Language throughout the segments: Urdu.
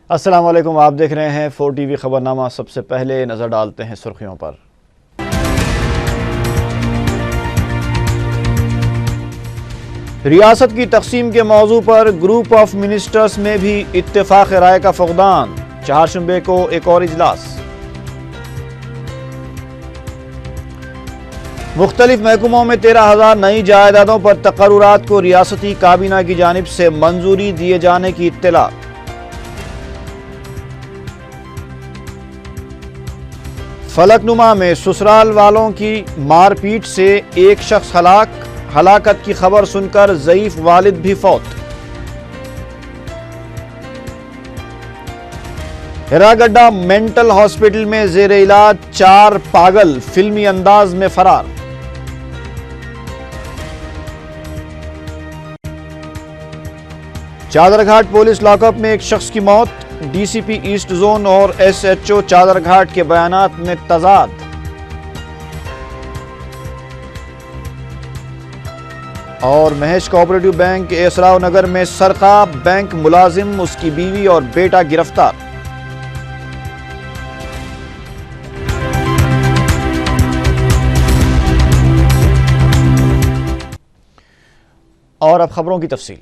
السلام علیکم، آپ دیکھ رہے ہیں 4 ٹی وی خبرنامہ۔ سب سے پہلے نظر ڈالتے ہیں سرخیوں پر۔ ریاست کی تقسیم کے موضوع پر گروپ آف منسٹرز میں بھی اتفاق رائے کا فقدان، چہارشنبے کو ایک اور اجلاس۔ مختلف محکموں میں 13,000 نئی جائیدادوں پر تقررات کو ریاستی کابینہ کی جانب سے منظوری دیے جانے کی اطلاع۔ فلک نما میں سسرال والوں کی مار پیٹ سے ایک شخص ہلاکت کی خبر سن کر ضعیف والد بھی فوت۔ ہراگڈا مینٹل ہاسپٹل میں زیر علاج 4 پاگل فلمی انداز میں فرار۔ چادر گھاٹ پولیس لاک اپ میں ایک شخص کی موت، ڈی سی پی ایسٹ زون اور ایس ایچ او چادر گھاٹ کے بیانات میں تضاد۔ اور مہیش کوآپریٹو بینک اسراو نگر میں سرقہ، بینک ملازم، اس کی بیوی اور بیٹا گرفتار۔ اور اب خبروں کی تفصیل۔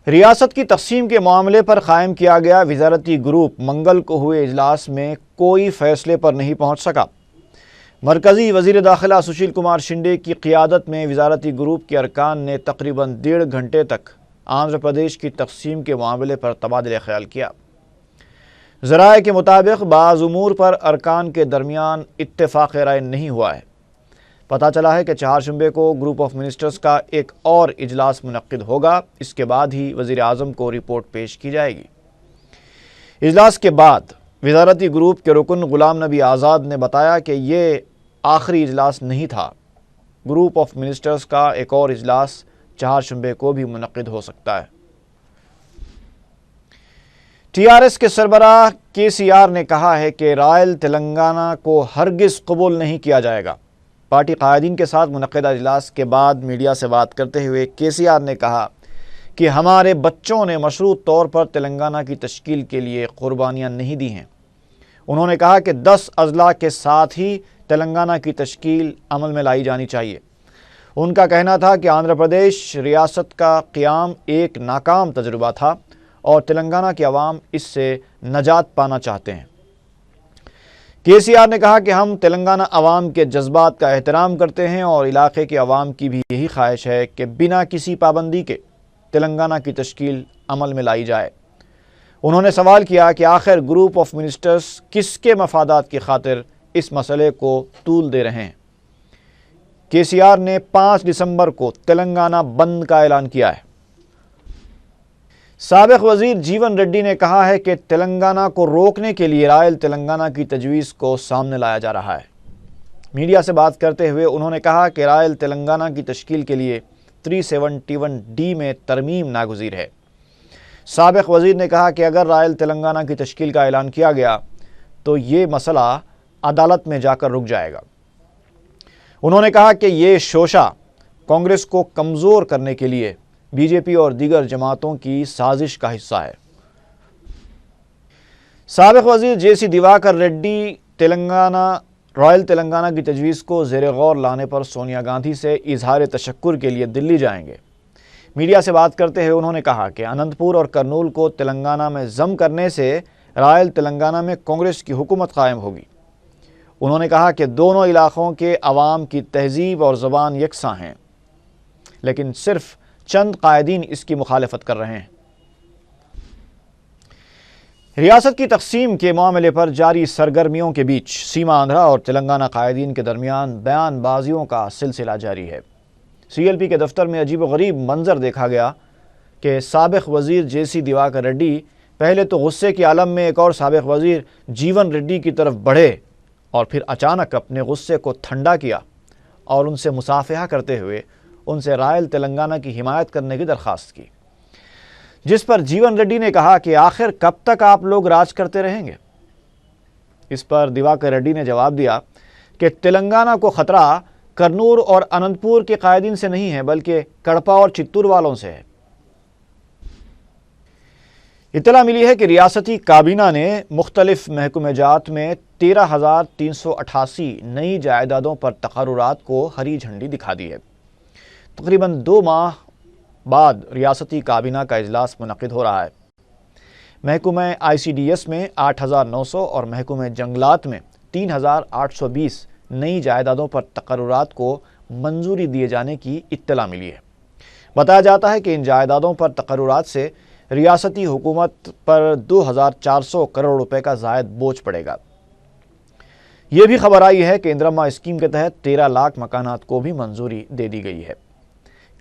ریاست کی تقسیم کے معاملے پر قائم کیا گیا وزارتی گروپ منگل کو ہوئے اجلاس میں کوئی فیصلے پر نہیں پہنچ سکا۔ مرکزی وزیر داخلہ سشیل کمار شنڈے کی قیادت میں وزارتی گروپ کے ارکان نے تقریباً 1.5 گھنٹے تک آندھرا پردیش کی تقسیم کے معاملے پر تبادلہ خیال کیا۔ ذرائع کے مطابق بعض امور پر ارکان کے درمیان اتفاق رائے نہیں ہوا ہے۔ پتہ چلا ہے کہ چہارشنبے کو گروپ آف منسٹرز کا ایک اور اجلاس منعقد ہوگا، اس کے بعد ہی وزیر اعظم کو رپورٹ پیش کی جائے گی۔ اجلاس کے بعد وزارتی گروپ کے رکن غلام نبی آزاد نے بتایا کہ یہ آخری اجلاس نہیں تھا، گروپ آف منسٹرز کا ایک اور اجلاس چہارشنبے کو بھی منعقد ہو سکتا ہے۔ ٹی آر ایس کے سربراہ کے سی آر نے کہا ہے کہ رائل تلنگانہ کو ہرگز قبول نہیں کیا جائے گا۔ پارٹی قائدین کے ساتھ منعقدہ اجلاس کے بعد میڈیا سے بات کرتے ہوئے کے سی آر نے کہا کہ ہمارے بچوں نے مشروط طور پر تلنگانہ کی تشکیل کے لیے قربانیاں نہیں دی ہیں۔ انہوں نے کہا کہ 10 اضلاع کے ساتھ ہی تلنگانہ کی تشکیل عمل میں لائی جانی چاہیے۔ ان کا کہنا تھا کہ آندھرا پردیش ریاست کا قیام ایک ناکام تجربہ تھا اور تلنگانہ کے عوام اس سے نجات پانا چاہتے ہیں۔ کے سی آر نے کہا کہ ہم تلنگانہ عوام کے جذبات کا احترام کرتے ہیں اور علاقے کے عوام کی بھی یہی خواہش ہے کہ بنا کسی پابندی کے تلنگانہ کی تشکیل عمل میں لائی جائے۔ انہوں نے سوال کیا کہ آخر گروپ آف منسٹرز کس کے مفادات کی خاطر اس مسئلے کو طول دے رہے ہیں۔ کے سی آر نے 5 دسمبر کو تلنگانہ بند کا اعلان کیا ہے۔ سابق وزیر جیون ریڈی نے کہا ہے کہ تلنگانہ کو روکنے کے لیے رائل تلنگانہ کی تجویز کو سامنے لایا جا رہا ہے۔ میڈیا سے بات کرتے ہوئے انہوں نے کہا کہ رائل تلنگانہ کی تشکیل کے لیے 371D میں ترمیم ناگزیر ہے۔ سابق وزیر نے کہا کہ اگر رائل تلنگانہ کی تشکیل کا اعلان کیا گیا تو یہ مسئلہ عدالت میں جا کر رک جائے گا۔ انہوں نے کہا کہ یہ شوشہ کانگریس کو کمزور کرنے کے لیے بی جے پی اور دیگر جماعتوں کی سازش کا حصہ ہے۔ سابق وزیر جے سی دیواکر ریڈی رائل تلنگانہ کی تجویز کو زیر غور لانے پر سونیا گاندھی سے اظہار تشکر کے لیے دلی جائیں گے۔ میڈیا سے بات کرتے ہوئے انہوں نے کہا کہ اننت پور اور کرنول کو تلنگانہ میں ضم کرنے سے رائل تلنگانہ میں کانگریس کی حکومت قائم ہوگی۔ انہوں نے کہا کہ دونوں علاقوں کے عوام کی تہذیب اور زبان یکساں ہیں، لیکن صرف چند قائدین اس کی مخالفت کر رہے ہیں۔ ریاست کی تقسیم کے معاملے پر جاری سرگرمیوں کے بیچ سیما آندھرا اور تلنگانہ قائدین کے درمیان بیان بازیوں کا سلسلہ جاری ہے۔ سی ایل پی کے دفتر میں عجیب و غریب منظر دیکھا گیا کہ سابق وزیر جے سی دیواکر ریڈی پہلے تو غصے کے عالم میں ایک اور سابق وزیر جیون ریڈی کی طرف بڑھے اور پھر اچانک اپنے غصے کو ٹھنڈا کیا اور ان سے مصافحہ کرتے ہوئے ان سے رائل تلنگانہ کی حمایت کرنے کی درخواست کی، جس پر جیون ریڈی نے کہا کہ آخر کب تک آپ لوگ راج کرتے رہیں گے۔ اس پر دیواکر ریڈی نے جواب دیا کہ تلنگانہ کو خطرہ کرنور اور اننتپور کے قائدین سے نہیں ہے بلکہ کڑپا اور چتور والوں سے ہے۔ اطلاع ملی ہے کہ ریاستی کابینہ نے مختلف محکمہ جات میں 13,388 نئی جائیدادوں پر تقررات کو ہری جھنڈی دکھا دی ہے۔ تقریباً 2 ماہ بعد ریاستی کابینہ کا اجلاس منعقد ہو رہا ہے۔ محکمہ ICDS میں 8,900 اور محکمہ جنگلات میں 3,820 نئی جائیدادوں پر تقررات کو منظوری دیے جانے کی اطلاع ملی ہے۔ بتایا جاتا ہے کہ ان جائیدادوں پر تقررات سے ریاستی حکومت پر 2,400 کروڑ روپے کا زائد بوجھ پڑے گا۔ یہ بھی خبر آئی ہے کہ اندرما اسکیم کے تحت 13 لاکھ مکانات کو بھی منظوری دے دی گئی ہے۔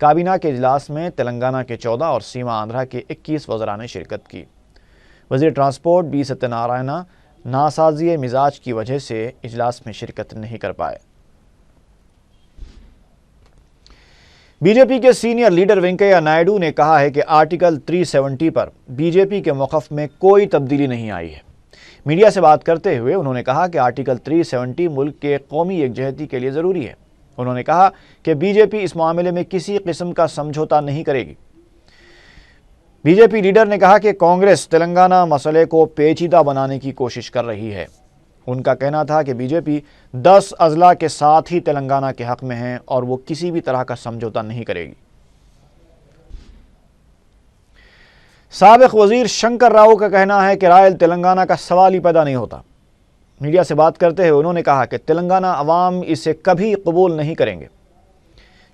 کابینہ کے اجلاس میں تلنگانہ کے 14 اور سیما آندھرا کے 21 وزراء نے شرکت کی۔ وزیر ٹرانسپورٹ بی ستیہ نارائنا ناسازی مزاج کی وجہ سے اجلاس میں شرکت نہیں کر پائے۔ بی جے پی کے سینئر لیڈر وینکیا نائیڈو نے کہا ہے کہ آرٹیکل 370 پر بی جے پی کے موقف میں کوئی تبدیلی نہیں آئی ہے۔ میڈیا سے بات کرتے ہوئے انہوں نے کہا کہ آرٹیکل 370 ملک کے قومی یکجہتی کے لیے ضروری ہے۔ انہوں نے کہا کہ بی جے پی اس معاملے میں کسی قسم کا سمجھوتا نہیں کرے گی۔ بی جے پی لیڈر نے کہا کہ کانگریس تلنگانہ مسئلے کو پیچیدہ بنانے کی کوشش کر رہی ہے۔ ان کا کہنا تھا کہ بی جے پی 10 اضلاع کے ساتھ ہی تلنگانہ کے حق میں ہے اور وہ کسی بھی طرح کا سمجھوتا نہیں کرے گی۔ سابق وزیر شنکر راؤ کا کہنا ہے کہ رائل تلنگانہ کا سوال ہی پیدا نہیں ہوتا۔ میڈیا سے بات کرتے ہوئے انہوں نے کہا کہ تلنگانہ عوام اسے کبھی قبول نہیں کریں گے۔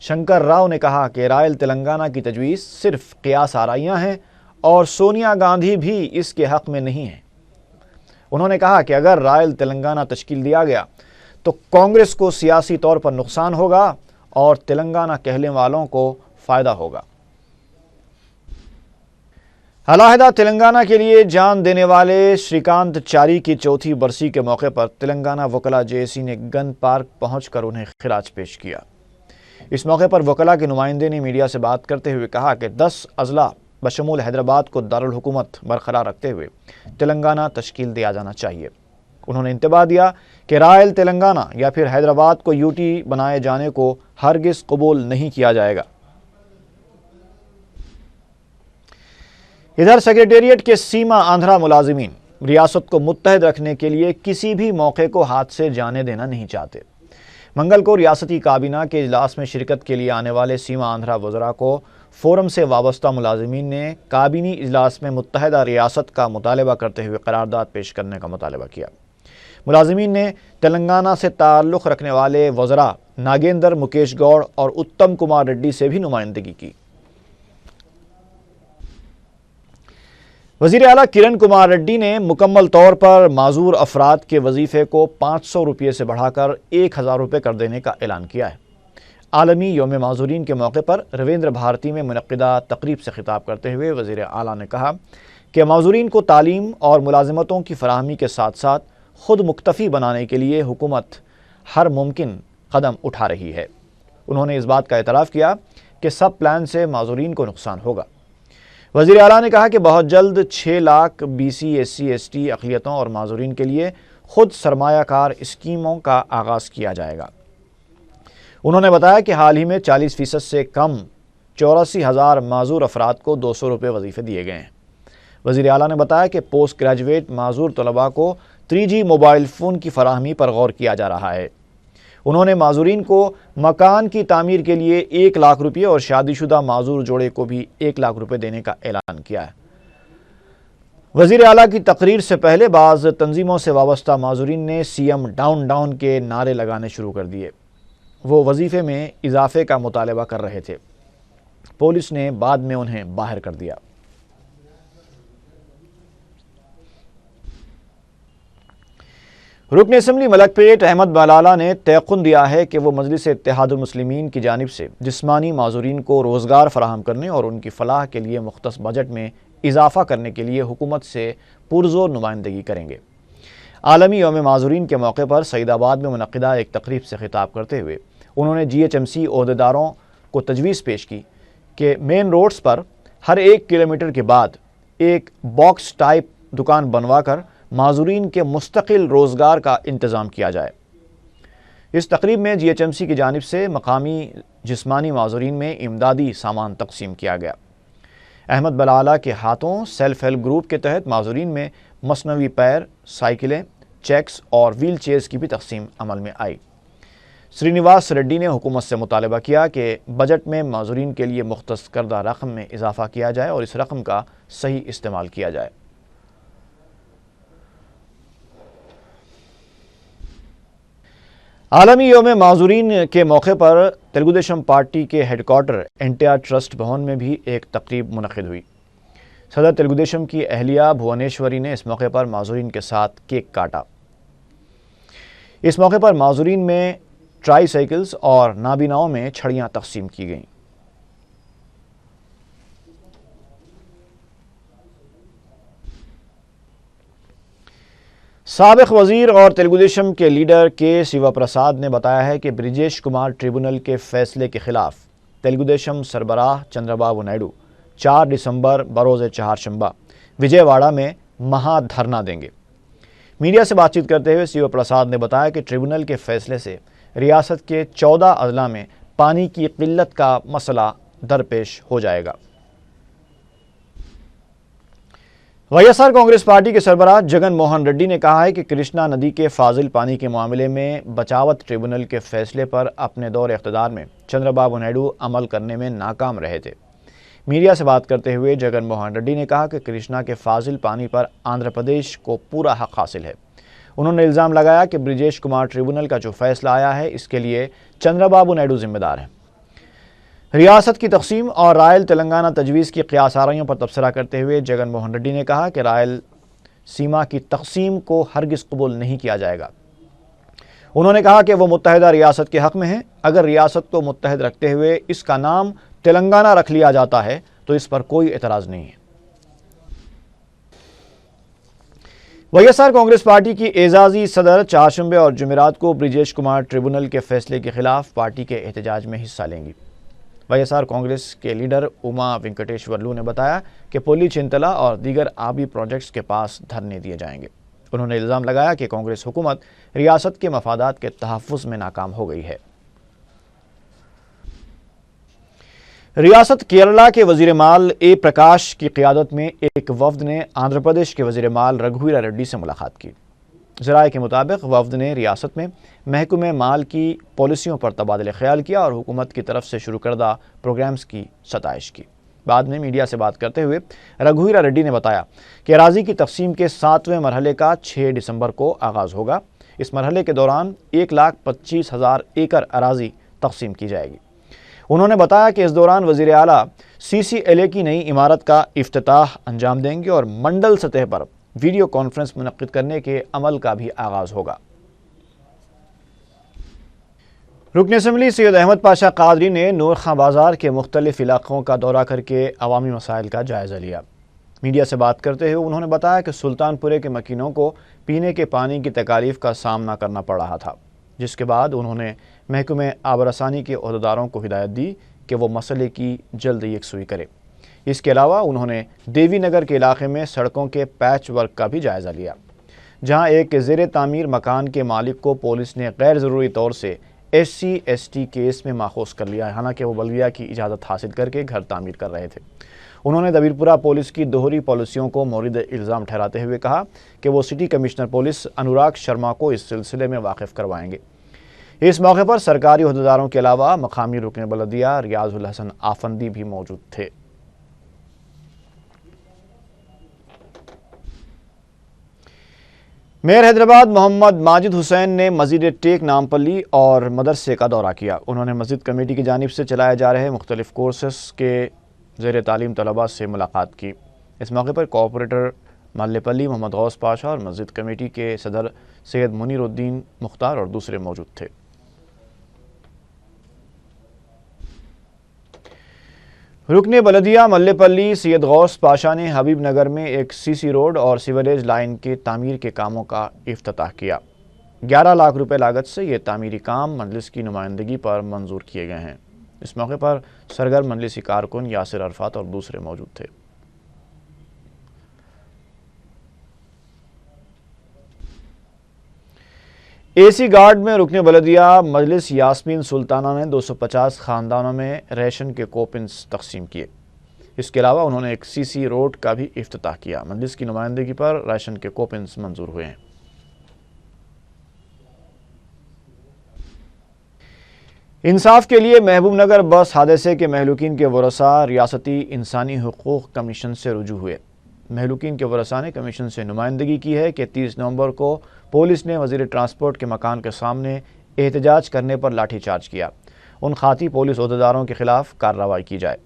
شنکر راؤ نے کہا کہ رائل تلنگانہ کی تجویز صرف قیاس آرائیاں ہیں اور سونیا گاندھی بھی اس کے حق میں نہیں ہیں۔ انہوں نے کہا کہ اگر رائل تلنگانہ تشکیل دیا گیا تو کانگریس کو سیاسی طور پر نقصان ہوگا اور تلنگانہ کہنے والوں کو فائدہ ہوگا۔ علیحدہ تلنگانہ کے لیے جان دینے والے شریکانت چاری کی 4تھی برسی کے موقع پر تلنگانہ وکلا JAC نے گن پارک پہنچ کر انہیں خراج پیش کیا۔ اس موقع پر وکلا کے نمائندے نے میڈیا سے بات کرتے ہوئے کہا کہ 10 اضلاع بشمول حیدرآباد کو دارالحکومت برقرار رکھتے ہوئے تلنگانہ تشکیل دیا جانا چاہیے۔ انہوں نے انتباہ دیا کہ رائل تلنگانہ یا پھر حیدرآباد کو UT بنائے جانے کو ہرگز قبول نہیں کیا جائے گا۔ ادھر سیکریٹریٹ کے سیما آندھرا ملازمین ریاست کو متحد رکھنے کے لیے کسی بھی موقع کو ہاتھ سے جانے دینا نہیں چاہتے۔ منگل کو ریاستی کابینہ کے اجلاس میں شرکت کے لیے آنے والے سیما آندھرا وزراء کو فورم سے وابستہ ملازمین نے کابینی اجلاس میں متحدہ ریاست کا مطالبہ کرتے ہوئے قرارداد پیش کرنے کا مطالبہ کیا۔ ملازمین نے تلنگانہ سے تعلق رکھنے والے وزراء ناگیندر مکیش گوڑ اور اتم کمار ریڈی سے بھی نمائندگی کی۔ وزیر اعلیٰ کرن کمار ریڈی نے مکمل طور پر معذور افراد کے وظیفے کو 500 روپے سے بڑھا کر 1,000 روپے کر دینے کا اعلان کیا ہے۔ عالمی یوم معذورین کے موقع پر رویندر بھارتی میں منعقدہ تقریب سے خطاب کرتے ہوئے وزیر اعلیٰ نے کہا کہ معذورین کو تعلیم اور ملازمتوں کی فراہمی کے ساتھ ساتھ خود مکتفی بنانے کے لیے حکومت ہر ممکن قدم اٹھا رہی ہے۔ انہوں نے اس بات کا اعتراف کیا کہ سب پلان سے معذورین کو نقصان ہوگا۔ وزیر اعلیٰ نے کہا کہ بہت جلد 6 لاکھ BC SC ST اقلیتوں اور معذورین کے لیے خود سرمایہ کار اسکیموں کا آغاز کیا جائے گا۔ انہوں نے بتایا کہ حال ہی میں 40% سے کم 84,000 معذور افراد کو 200 روپے وظیفے دیے گئے ہیں۔ وزیر اعلیٰ نے بتایا کہ پوسٹ گریجویٹ معذور طلباء کو 3G موبائل فون کی فراہمی پر غور کیا جا رہا ہے۔ انہوں نے معذورین کو مکان کی تعمیر کے لیے 1 لاکھ روپے اور شادی شدہ معذور جوڑے کو بھی 1 لاکھ روپے دینے کا اعلان کیا ہے۔ وزیر اعلیٰ کی تقریر سے پہلے بعض تنظیموں سے وابستہ معذورین نے CM ڈاؤن ڈاؤن کے نعرے لگانے شروع کر دیے۔ وہ وظیفے میں اضافے کا مطالبہ کر رہے تھے۔ پولیس نے بعد میں انہیں باہر کر دیا۔ رکن اسمبلی ملک پیٹ احمد ملالہ نے تیقن دیا ہے کہ وہ مجلس اتحاد المسلمین کی جانب سے جسمانی معذورین کو روزگار فراہم کرنے اور ان کی فلاح کے لیے مختص بجٹ میں اضافہ کرنے کے لیے حکومت سے پرزور نمائندگی کریں گے۔ عالمی یوم معذورین کے موقع پر سعید آباد میں منعقدہ ایک تقریب سے خطاب کرتے ہوئے انہوں نے GHMC عہدیداروں کو تجویز پیش کی کہ مین روڈز پر ہر 1 کلومیٹر کے بعد ایک باکس ٹائپ دکان بنوا کر معذورین کے مستقل روزگار کا انتظام کیا جائے۔ اس تقریب میں GHMC کی جانب سے مقامی جسمانی معذورین میں امدادی سامان تقسیم کیا گیا۔ احمد بلالہ کے ہاتھوں سیلف ہیلپ گروپ کے تحت معذورین میں مصنوعی پیر، سائیکلیں، چیکس اور ویل چیئرز کی بھی تقسیم عمل میں آئی۔ سرینیواس ریڈی نے حکومت سے مطالبہ کیا کہ بجٹ میں معذورین کے لیے مختص کردہ رقم میں اضافہ کیا جائے اور اس رقم کا صحیح استعمال کیا جائے۔ عالمی یوم معذورین کے موقع پر تلگو دیشم پارٹی کے ہیڈ کوارٹر NTR ٹرسٹ بھون میں بھی ایک تقریب منعقد ہوئی۔ صدر تلگو دیشم کی اہلیہ بھونیشوری نے اس موقع پر معذورین کے ساتھ کیک کاٹا۔ اس موقع پر معذورین میں ٹرائی سائیکلز اور نابیناؤں میں چھڑیاں تقسیم کی گئیں۔ سابق وزیر اور تلگو دیشم کے لیڈر کے سیوا پرساد نے بتایا ہے کہ برجیش کمار ٹریبونل کے فیصلے کے خلاف تلگو دیشم سربراہ چندرا بابو نائیڈو 4 دسمبر بروز چہارشنبہ وجے واڑہ میں مہا دھرنا دیں گے۔ میڈیا سے بات چیت کرتے ہوئے سیوا پرساد نے بتایا کہ ٹریبونل کے فیصلے سے ریاست کے 14 اضلاع میں پانی کی قلت کا مسئلہ درپیش ہو جائے گا۔ WSR کانگریس پارٹی کے سربراہ جگن موہن ریڈی نے کہا ہے کہ کرشنا ندی کے فاضل پانی کے معاملے میں بچاوت ٹریبونل کے فیصلے پر اپنے دور اقتدار میں چندرا بابو نائیڈو عمل کرنے میں ناکام رہے تھے۔ میڈیا سے بات کرتے ہوئے جگن موہن ریڈی نے کہا کہ کرشنا کے فاضل پانی پر آندھرا پردیش کو پورا حق حاصل ہے۔ انہوں نے الزام لگایا کہ برجیش کمار ٹریبونل کا جو فیصلہ آیا ہے اس کے لیے چندرا بابو نائیڈو ذمہ دار ہیں۔ ریاست کی تقسیم اور رائل تلنگانہ تجویز کی قیاس آرائیوں پر تبصرہ کرتے ہوئے جگن موہن ریڈی نے کہا کہ رائل سیما کی تقسیم کو ہرگز قبول نہیں کیا جائے گا۔ انہوں نے کہا کہ وہ متحدہ ریاست کے حق میں ہیں۔ اگر ریاست کو متحد رکھتے ہوئے اس کا نام تلنگانہ رکھ لیا جاتا ہے تو اس پر کوئی اعتراض نہیں ہے۔ WSR کانگریس پارٹی کی اعزازی صدر چہارشنبے اور جمعرات کو برجیش کمار ٹریبونل کے فیصلے کے خلاف پارٹی کے احتجاج میں حصہ لیں گی۔ WSR کانگریس کے لیڈر اما وینکٹیشورلو نے بتایا کہ پولی چنتلا اور دیگر آبی پروجیکٹس کے پاس دھرنے دیے جائیں گے۔ انہوں نے الزام لگایا کہ کانگریس حکومت ریاست کے مفادات کے تحفظ میں ناکام ہو گئی ہے۔ ریاست کیرلا کے وزیر مال اے پرکاش کی قیادت میں ایک وفد نے آندھرا پردیش کے وزیر مال رگھویر ریڈی سے ملاقات کی۔ ذرائع کے مطابق وفد نے ریاست میں محکمہ مال کی پالیسیوں پر تبادلہ خیال کیا اور حکومت کی طرف سے شروع کردہ پروگرامز کی ستائش کی۔ بعد میں میڈیا سے بات کرتے ہوئے رگھویر ریڈی نے بتایا کہ اراضی کی تقسیم کے 7ویں مرحلے کا 6 دسمبر کو آغاز ہوگا۔ اس مرحلے کے دوران 1,25,000 ایکڑ اراضی تقسیم کی جائے گی۔ انہوں نے بتایا کہ اس دوران وزیر اعلیٰ CCLA کی نئی عمارت کا افتتاح انجام دیں گے اور منڈل سطح پر ویڈیو کانفرنس منعقد کرنے کے عمل کا بھی آغاز ہوگا۔ رکن اسمبلی سید احمد پاشا قادری نے نور خاں بازار کے مختلف علاقوں کا دورہ کر کے عوامی مسائل کا جائزہ لیا۔ میڈیا سے بات کرتے ہوئے انہوں نے بتایا کہ سلطان پورے کے مکینوں کو پینے کے پانی کی تکالیف کا سامنا کرنا پڑ رہا تھا، جس کے بعد انہوں نے محکمہ آب رسانی کے عہدیداروں کو ہدایت دی کہ وہ مسئلے کی جلد یکسوئی کرے۔ اس کے علاوہ انہوں نے دیوی نگر کے علاقے میں سڑکوں کے پیچ ورک کا بھی جائزہ لیا، جہاں ایک زیر تعمیر مکان کے مالک کو پولیس نے غیر ضروری طور سے SC/ST کیس میں ماخوذ کر لیا، حالانکہ وہ بلدیہ کی اجازت حاصل کر کے گھر تعمیر کر رہے تھے۔ انہوں نے دبیرپورہ پولیس کی دوہری پالیسیوں کو مورد الزام ٹھہراتے ہوئے کہا کہ وہ city commissioner police Anurag Sharma کو اس سلسلے میں واقف کروائیں گے۔ اس موقع پر سرکاری عہدیداروں کے علاوہ مقامی رکن بلدیہ ریاض الحسن آفندی بھی موجود تھے۔ میئر حیدرآباد محمد ماجد حسین نے مسجد ٹیک نامپلی اور مدرسے کا دورہ کیا۔ انہوں نے مسجد کمیٹی کی جانب سے چلائے جا رہے مختلف کورسز کے زیر تعلیم طلباء سے ملاقات کی۔ اس موقع پر کوآپریٹر ملے پلی محمد غوث پاشا اور مسجد کمیٹی کے صدر سید منیر الدین مختار اور دوسرے موجود تھے۔ رکن بلدیہ ملے پلی سید غوث پاشا نے حبیب نگر میں ایک CC روڈ اور سیوریج لائن کے تعمیر کے کاموں کا افتتاح کیا۔ 11 لاکھ روپے لاگت سے یہ تعمیری کام مجلس کی نمائندگی پر منظور کیے گئے ہیں۔ اس موقع پر سرگرم مجلسی کارکن یاسر عرفات اور دوسرے موجود تھے۔ اے سی گارڈ میں رکن بلدیہ مجلس یاسمین سلطانہ نے 250 خاندانوں میں ریشن کے کوپنز تقسیم کیے۔ اس کے علاوہ انہوں نے ایک سی سی روڈ کا بھی افتتاح کیا۔ مجلس کی نمائندگی پر ریشن کے کوپنز منظور ہوئے ہیں۔ انصاف کے لیے محبوب نگر بس حادثے کے مہلوکین کے ورثاء ریاستی انسانی حقوق کمیشن سے رجوع ہوئے۔ مہلوکین کے ورثاء نے کمیشن سے نمائندگی کی ہے کہ 30 نومبر کو پولیس نے وزیر ٹرانسپورٹ کے مکان کے سامنے احتجاج کرنے پر لاٹھی چارج کیا۔ ان خاطی پولیس عہدیداروں کے خلاف کارروائی کی جائے۔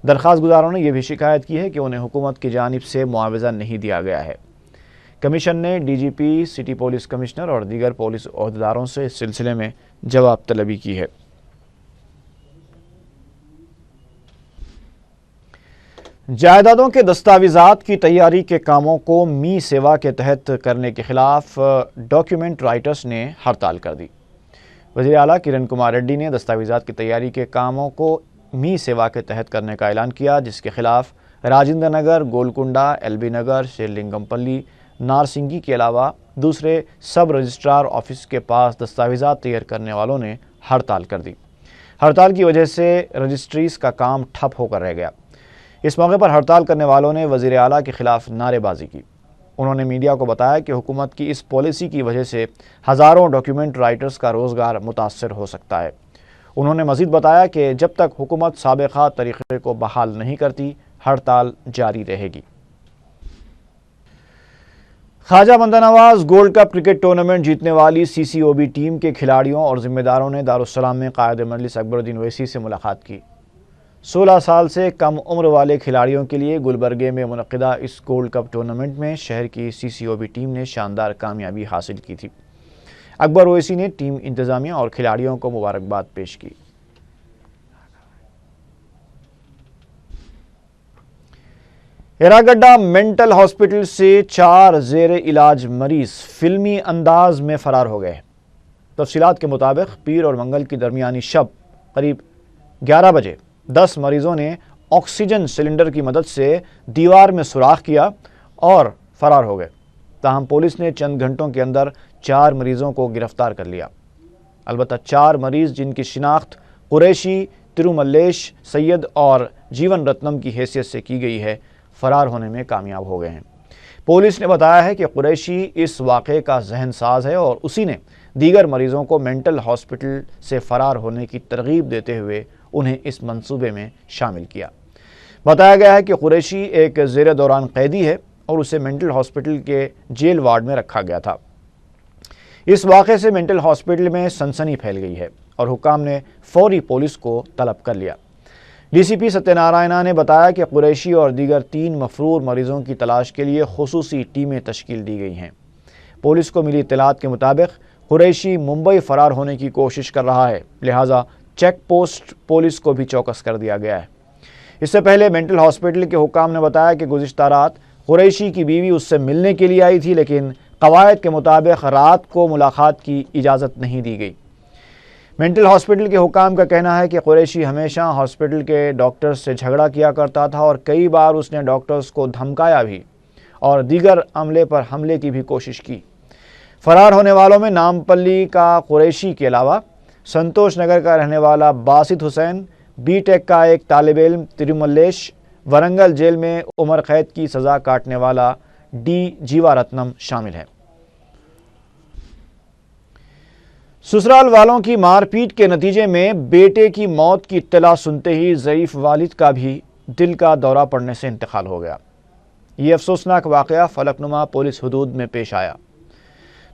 درخواست گزاروں نے یہ بھی شکایت کی ہے کہ انہیں حکومت کی جانب سے معاوضہ نہیں دیا گیا ہے۔ کمیشن نے ڈی جی پی، سٹی پولیس کمشنر اور دیگر پولیس عہدیداروں سے اس سلسلے میں جواب طلبی کی ہے۔ جائیدادوں کے دستاویزات کی تیاری کے کاموں کو می سیوا کے تحت کرنے کے خلاف ڈاکیومنٹ رائٹرز نے ہڑتال کر دی۔ وزیر اعلیٰ کرن کمار ریڈی نے دستاویزات کی تیاری کے کاموں کو می سیوا کے تحت کرنے کا اعلان کیا، جس کے خلاف راجندر نگر، گولکنڈا، ایل بی نگر، شیر لنگم پلی، نارسنگی کے علاوہ دوسرے سب رجسٹرار آفس کے پاس دستاویزات تیار کرنے والوں نے ہڑتال کر دی۔ ہڑتال کی وجہ سے رجسٹریز کا کام ٹھپ ہو کر رہ گیا۔ اس موقع پر ہڑتال کرنے والوں نے وزیر اعلیٰ کے خلاف نعرے بازی کی۔ انہوں نے میڈیا کو بتایا کہ حکومت کی اس پالیسی کی وجہ سے ہزاروں ڈاکیومنٹ رائٹرز کا روزگار متاثر ہو سکتا ہے۔ انہوں نے مزید بتایا کہ جب تک حکومت سابقہ طریقے کو بحال نہیں کرتی، ہڑتال جاری رہے گی۔ خواجہ بندہ نواز گولڈ کپ کرکٹ ٹورنامنٹ جیتنے والی سی سی او بی ٹیم کے کھلاڑیوں اور ذمہ داروں نے دارالسلام میں قائد مجلس اکبر الدین اویسی سے ملاقات کی۔ 16 سال سے کم عمر والے کھلاڑیوں کے لیے گلبرگے میں منعقدہ اس گولڈ کپ ٹورنامنٹ میں شہر کی سی سی او بی ٹیم نے شاندار کامیابی حاصل کی تھی۔ اکبر اویسی نے ٹیم انتظامیہ اور کھلاڑیوں کو مبارکباد پیش کی۔ ایراگڈا مینٹل ہاسپٹل سے 4 زیر علاج مریض فلمی انداز میں فرار ہو گئے۔ تفصیلات کے مطابق پیر اور منگل کی درمیانی شب قریب 11 بجے 10 مریضوں نے آکسیجن سلنڈر کی مدد سے دیوار میں سوراخ کیا اور فرار ہو گئے۔ تاہم پولیس نے چند گھنٹوں کے اندر 4 مریضوں کو گرفتار کر لیا۔ البتہ 4 مریض جن کی شناخت قریشی، تروملیش، سید اور جیون رتنم کی حیثیت سے کی گئی ہے، فرار ہونے میں کامیاب ہو گئے ہیں۔ پولیس نے بتایا ہے کہ قریشی اس واقعے کا ذہن ساز ہے اور اسی نے دیگر مریضوں کو مینٹل ہاسپٹل سے فرار ہونے کی ترغیب دیتے ہوئے انہیں اس منصوبے میں شامل کیا۔ بتایا گیا ہے کہ قریشی ایک زیر دوران قیدی ہے اور اسے مینٹل ہاسپٹل کے جیل وارڈ میں رکھا گیا تھا۔ اس واقعے سے مینٹل ہاسپٹل میں سنسنی پھیل گئی ہے اور حکام نے فوری پولیس کو طلب کر لیا۔ ڈی سی پی ستیہ نارائنا نے بتایا کہ قریشی اور دیگر 3 مفرور مریضوں کی تلاش کے لیے خصوصی ٹیمیں تشکیل دی گئی ہیں۔ پولیس کو ملی اطلاعات کے مطابق قریشی ممبئی فرار ہونے کی کوشش کر رہا ہے، لہٰذا چیک پوسٹ پولیس کو بھی چوکس کر دیا گیا ہے۔ اس سے پہلے مینٹل ہاسپٹل کے حکام نے بتایا کہ گزشتہ رات قریشی کی بیوی اس سے ملنے کے لیے آئی تھی، لیکن قواعد کے مطابق رات کو ملاقات کی اجازت نہیں دی گئی۔ مینٹل ہاسپٹل کے حکام کا کہنا ہے کہ قریشی ہمیشہ ہاسپٹل کے ڈاکٹرز سے جھگڑا کیا کرتا تھا اور کئی بار اس نے ڈاکٹرز کو دھمکایا بھی اور دیگر عملے پر حملے کی بھی کوشش کی۔ فرار ہونے والوں میں نامپلی کا قریشی کے علاوہ سنتوش نگر کا رہنے والا باسط حسین، بی ٹیک کا ایک طالب علم تروملیش، ورنگل جیل میں عمر قید کی سزا کاٹنے والا ڈی جیوا رتنم شامل ہیں۔ سسرال والوں کی مار پیٹ کے نتیجے میں بیٹے کی موت کی اطلاع سنتے ہی ضعیف والد کا بھی دل کا دورہ پڑنے سے انتقال ہو گیا۔ یہ افسوسناک واقعہ فلک نما پولیس حدود میں پیش آیا۔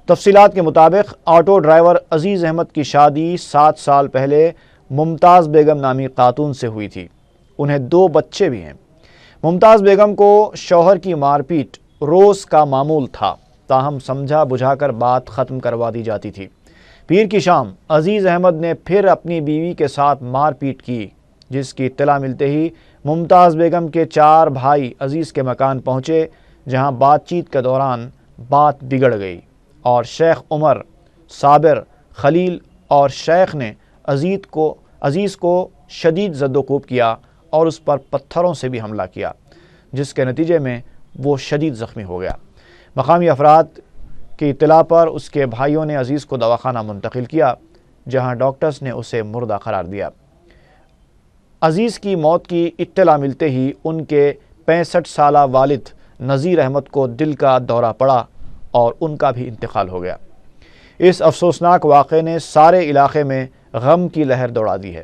تفصیلات کے مطابق آٹو ڈرائیور عزیز احمد کی شادی 7 سال پہلے ممتاز بیگم نامی خاتون سے ہوئی تھی۔ انہیں 2 بچے بھی ہیں۔ ممتاز بیگم کو شوہر کی مار پیٹ روز کا معمول تھا، تاہم سمجھا بجھا کر بات ختم کروا دی جاتی تھی۔ پیر کی شام عزیز احمد نے پھر اپنی بیوی کے ساتھ مار پیٹ کی، جس کی اطلاع ملتے ہی ممتاز بیگم کے 4 بھائی عزیز کے مکان پہنچے، جہاں بات چیت کے دوران بات بگڑ گئی اور شیخ عمر، صابر، خلیل اور شیخ نے عزیز کو شدید زد و کوب کیا اور اس پر پتھروں سے بھی حملہ کیا، جس کے نتیجے میں وہ شدید زخمی ہو گیا۔ مقامی افراد کی اطلاع پر اس کے بھائیوں نے عزیز کو دواخانہ منتقل کیا، جہاں ڈاکٹرز نے اسے مردہ قرار دیا۔ عزیز کی موت کی اطلاع ملتے ہی ان کے 65 سالہ والد نذیر احمد کو دل کا دورہ پڑا اور ان کا بھی انتقال ہو گیا۔ اس افسوسناک واقعے نے سارے علاقے میں غم کی لہر دوڑا دی ہے۔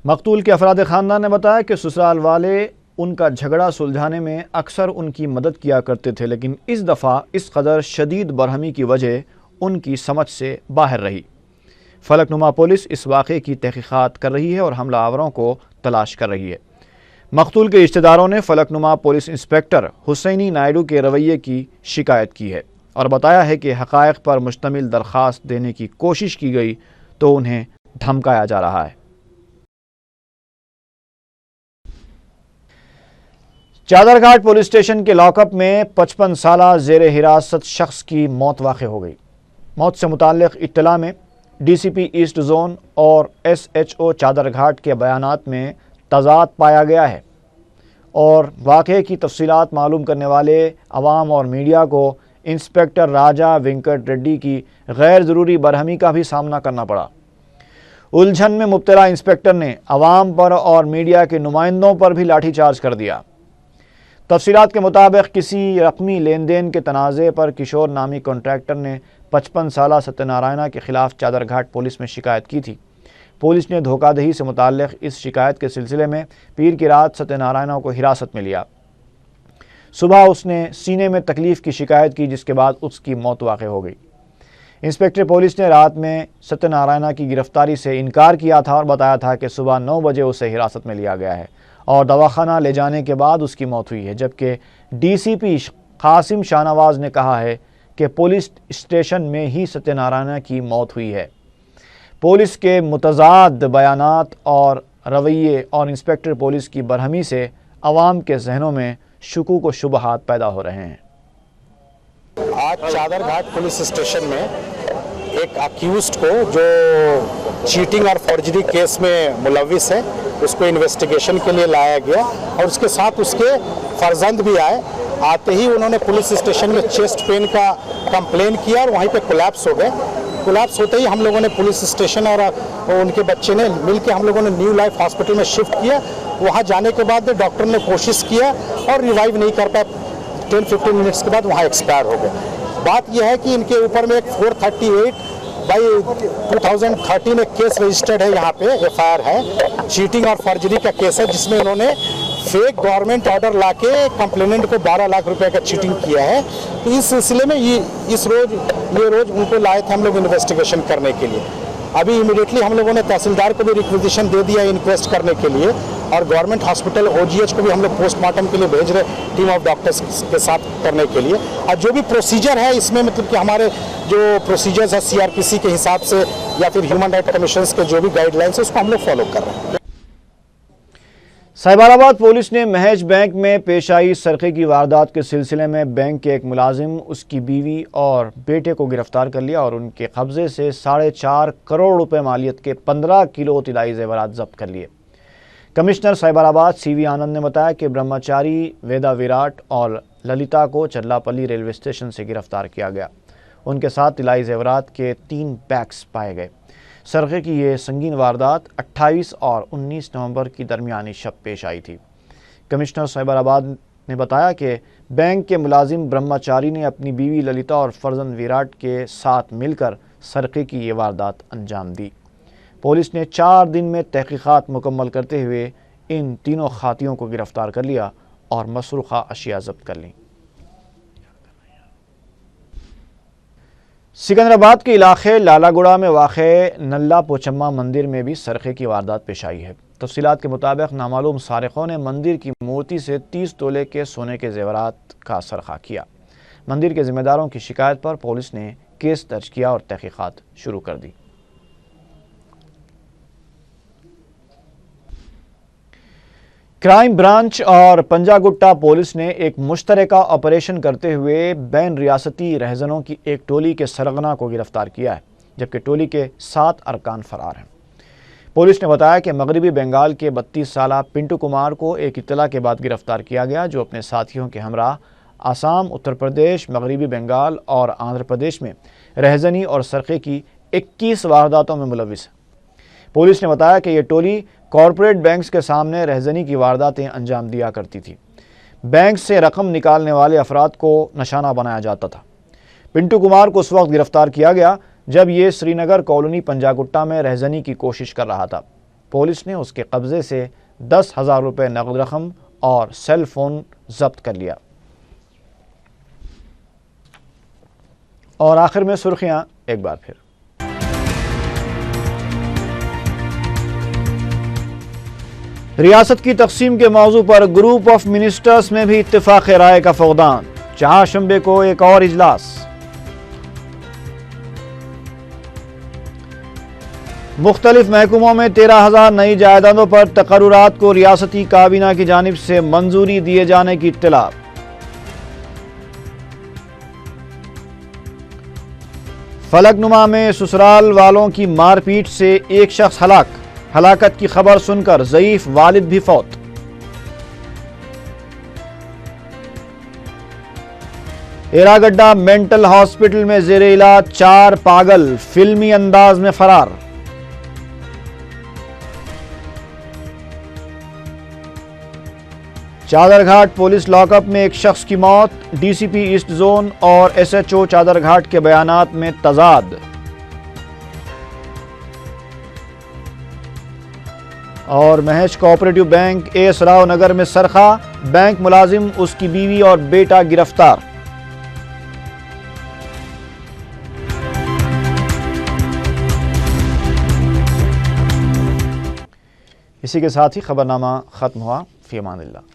مقتول کے افراد خاندان نے بتایا کہ سسرال والے ان کا جھگڑا سلجھانے میں اکثر ان کی مدد کیا کرتے تھے، لیکن اس دفعہ اس قدر شدید برہمی کی وجہ ان کی سمجھ سے باہر رہی۔ فلک نما پولیس اس واقعے کی تحقیقات کر رہی ہے اور حملہ آوروں کو تلاش کر رہی ہے۔ مقتول کے رشتہ داروں نے فلک نما پولیس انسپکٹر حسینی نائیڈو کے رویے کی شکایت کی ہے اور بتایا ہے کہ حقائق پر مشتمل درخواست دینے کی کوشش کی گئی تو انہیں دھمکایا جا رہا ہے۔ چادر گھاٹ پولیس اسٹیشن کے لاک اپ میں 55 سالہ زیر حراست شخص کی موت واقع ہو گئی۔ موت سے متعلق اطلاع میں ڈی سی پی ایسٹ زون اور ایس ایچ او چادر گھاٹ کے بیانات میں تضاد پایا گیا ہے اور واقعے کی تفصیلات معلوم کرنے والے عوام اور میڈیا کو انسپکٹر راجا وینکٹ ریڈی کی غیر ضروری برہمی کا بھی سامنا کرنا پڑا۔ الجھن میں مبتلا انسپکٹر نے عوام پر اور میڈیا کے نمائندوں پر بھی لاٹھی چارج کر دیا۔ تفصیلات کے مطابق کسی رقمی لین دین کے تنازع پر کشور نامی کنٹریکٹر نے 55 سالہ ستیہ نارائنا کے خلاف چادر گھاٹ پولیس میں شکایت کی تھی۔ پولیس نے دھوکہ دہی سے متعلق اس شکایت کے سلسلے میں پیر کی رات ستیہ نارائنا کو حراست میں لیا۔ صبح اس نے سینے میں تکلیف کی شکایت کی، جس کے بعد اس کی موت واقع ہو گئی۔ انسپکٹر پولیس نے رات میں ستیہ نارائنا کی گرفتاری سے انکار کیا تھا اور بتایا تھا کہ صبح 9 بجے اسے حراست میں لیا گیا ہے اور دواخانہ لے جانے کے بعد اس کی موت ہوئی ہے، جبکہ ڈی سی پی قاسم شاہ نواز نے کہا ہے کہ پولیس اسٹیشن میں ہی ستیہ نارائنا کی موت ہوئی ہے۔ پولیس کے متضاد بیانات اور رویے اور انسپکٹر پولیس کی برہمی سے عوام کے ذہنوں میں شکوک و شبہات پیدا ہو رہے ہیں۔ آج چادر گھاٹ پولیس اسٹیشن میں ایک اکیوزڈ کو جو چیٹنگ اور فورجری کیس میں ملوث ہے، اس کو انویسٹیگیشن کے لیے لایا گیا اور اس کے ساتھ اس کے فرزند بھی آئے۔ آتے ہی انہوں نے پولیس اسٹیشن میں چیسٹ پین کا کمپلین کیا اور وہیں پہ کولیپس ہو گئے۔ کولیپس ہوتے ہی ہم لوگوں نے پولیس اسٹیشن اور ان کے بچے نے مل کے ہم لوگوں نے نیو لائف ہاسپٹل میں شفٹ کیا۔ وہاں جانے کے بعد ڈاکٹر نے کوشش کیا اور ریوائیو نہیں کر پایا، 10-15 منٹس کے بعد وہاں ایکسپائر ہو گئے۔ بات یہ ہے کہ ان کے اوپر میں ایک 438/2013 ایک کیس رجسٹرڈ ہے، یہاں پہ ایف آئی آر ہے، چیٹنگ اور فارجری کا کیس ہے، جس میں انہوں نے فیک گورنمنٹ آرڈر لا کے کمپلیننٹ کو 12 لاکھ روپے کا چیٹنگ کیا ہے۔ تو اس سلسلے میں یہ روز ان کو لائے تھے ہم لوگ انویسٹیگیشن کرنے کے لیے۔ ابھی امیڈیٹلی ہم لوگوں نے تحصیلدار کو بھی ریکویزیشن دے دیا انکویسٹ کرنے کے لیے اور گورنمنٹ ہاسپٹل او جی ایچ کو بھی ہم لوگ پوسٹ مارٹم کے لیے بھیج رہے ٹیم آف ڈاکٹرز کے ساتھ کرنے کے لیے۔ اور جو بھی پروسیجر ہے اس میں مطلب کہ ہمارے جو پروسیجرز ہے سی آر پی سی کے حساب سے یا پھر ہیومن رائٹ کمیشنز کے جو بھی گائیڈ لائنس ہے اس کو ہم لوگ فالو کر رہے ہیں۔ سہیبر آباد پولیس نے مہیش بینک میں پیش آئی سرقے کی واردات کے سلسلے میں بینک کے ایک ملازم، اس کی بیوی اور بیٹے کو گرفتار کر لیا اور ان کے قبضے سے 4.5 کروڑ روپے مالیت کے 15 کلو طلائی زیورات ضبط کر لیے۔ کمشنر سہیبر آباد سی وی آنند نے بتایا کہ برہمچاری ویدا وراٹ اور للتا کو چرلاپلی ریلوے اسٹیشن سے گرفتار کیا گیا۔ ان کے ساتھ طلائی زیورات کے 3 بیگز پائے گئے۔ سرقے کی یہ سنگین واردات 28 اور 19 نومبر کی درمیانی شب پیش آئی تھی۔ کمشنر سہیبر آباد نے بتایا کہ بینک کے ملازم برہمچاری نے اپنی بیوی للتا اور فرزند وراٹ کے ساتھ مل کر سرقے کی یہ واردات انجام دی۔ پولیس نے 4 دن میں تحقیقات مکمل کرتے ہوئے ان تینوں خاتیوں کو گرفتار کر لیا اور مسروقہ اشیاء ضبط کر لیں۔ سکندرآباد کے علاقے لالا گڑھا میں واقع نلا پوچمہ مندر میں بھی سرقے کی واردات پیش آئی ہے۔ تفصیلات کے مطابق نامعلوم سارقوں نے مندر کی مورتی سے 30 تولے کے سونے کے زیورات کا سرقہ کیا۔ مندر کے ذمہ داروں کی شکایت پر پولیس نے کیس درج کیا اور تحقیقات شروع کر دی۔ کرائم برانچ اور پنجا گٹا پولیس نے ایک مشترکہ آپریشن کرتے ہوئے بین ریاستی رہزنوں کی ایک ٹولی کے سرغنہ کو گرفتار کیا ہے، جبکہ ٹولی کے 7 ارکان فرار ہیں۔ پولیس نے بتایا کہ مغربی بنگال کے 32 سالہ پنٹو کمار کو ایک اطلاع کے بعد گرفتار کیا گیا، جو اپنے ساتھیوں کے ہمراہ آسام، اتر پردیش، مغربی بنگال اور آندھرا پردیش میں رہزنی اور سرقے کی 21 وارداتوں میں ملوث ہے۔ پولیس نے بتایا کہ یہ ٹولی کارپوریٹ بینکس کے سامنے رہزنی کی وارداتیں انجام دیا کرتی تھی۔ بینک سے رقم نکالنے والے افراد کو نشانہ بنایا جاتا تھا۔ پنٹو کمار کو اس وقت گرفتار کیا گیا جب یہ سری نگر کالونی پنجاگٹا میں رہزنی کی کوشش کر رہا تھا۔ پولیس نے اس کے قبضے سے 10,000 روپے نقد رقم اور سیل فون ضبط کر لیا۔ اور آخر میں سرخیاں ایک بار پھر۔ ریاست کی تقسیم کے موضوع پر گروپ آف منسٹرز میں بھی اتفاق رائے کا فقدان، چہارشنبے کو ایک اور اجلاس۔ مختلف محکموں میں 13,000 نئی جائیدادوں پر تقررات کو ریاستی کابینہ کی جانب سے منظوری دیے جانے کی اطلاع۔ فلک نما میں سسرال والوں کی مار پیٹ سے ایک شخص ہلاک، ہلاکت کی خبر سن کر ضعیف والد بھی فوت۔ ایراگڈا مینٹل ہاسپٹل میں زیر علاج 4 پاگل فلمی انداز میں فرار۔ چادر گھاٹ پولیس لاک اپ میں ایک شخص کی موت، ڈی سی پی ایسٹ زون اور ایس ایچ او چادر گھاٹ کے بیانات میں تضاد۔ اور Mahesh cooperative bank S Rao Nagar میں سرقہ، بینک ملازم، اس کی بیوی اور بیٹا گرفتار۔ اسی کے ساتھ ہی خبرنامہ ختم ہوا۔ فی امان اللہ۔